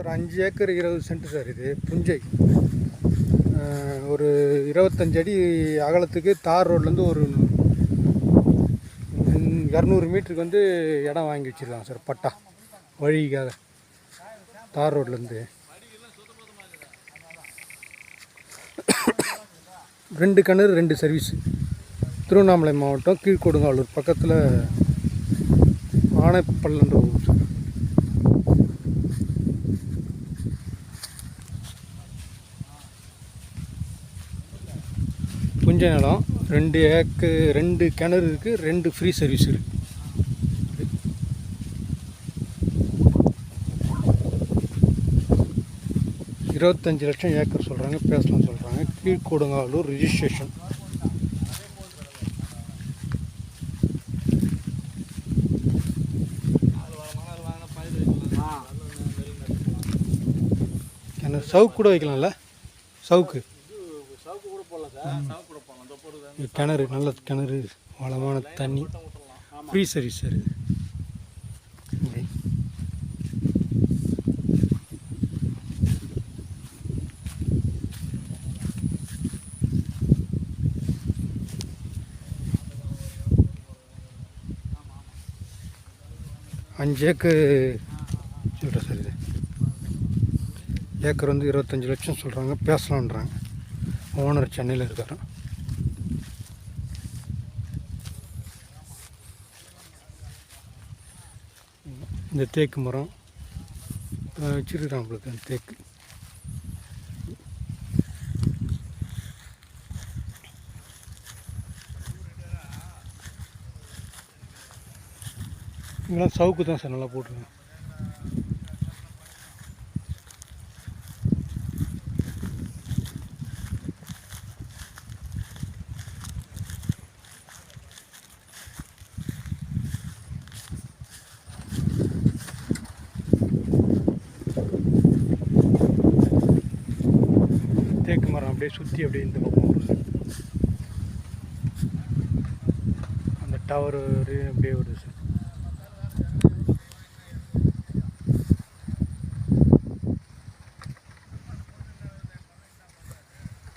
ஒரு 5 acre 20 send sir. இது புஞ்சை. ஒரு 25 அடி அகலத்துக்கு தார் ரோட்லேருந்து ஒரு 200 மீட்டருக்கு வந்து இடம் வாங்கி வச்சுருக்காங்க சார். பட்டா வழிக்காக தார் ரோட்லேருந்து 2 கிணறு 2 சர்வீஸு. திருவண்ணாமலை மாவட்டம் கீழ்கொடுங்காலூர் பக்கத்தில் ஆனைப்பள்ளன்ற ஊர் சார். புஞ்சை நிலம் 2 ஏக்கர் 2 கிணறு இருக்குது, 2 ஃப்ரீ சர்வீஸ் இருக்குது. $25 லட்சம் ஏக்கர் சொல்கிறாங்க, பேசலாம் சொல்கிறாங்க. கீழ்கொடுங்காலூர் ரிஜிஸ்ட்ரேஷன். கிணறு சவுக்கு கூட வைக்கலாம்ல, சவுக்கு கிணறு நல்ல கிணறு, வளமான தண்ணி, ஃப்ரீ சர்வீஸ் சார் இது. 5 ஏக்கர் சொல்கிறேன் சார். இது ஏக்கர் வந்து 25 லட்சம் சொல்கிறாங்க, பேசலான்றாங்க. ஓனர் சென்னையில் இருக்காரு. இந்த தேக்கு மரம் வச்சுருக்காங்க உங்களுக்கு. அந்த தேக்கு இங்கெல்லாம் சவுக்கு தான் சார் நல்லா போட்டுருங்க. தேக்கு மரம் அப்படியே சுற்றி அப்படியே இந்த பக்கம் வருது. அந்த டவர் அப்படியே வருது சார்.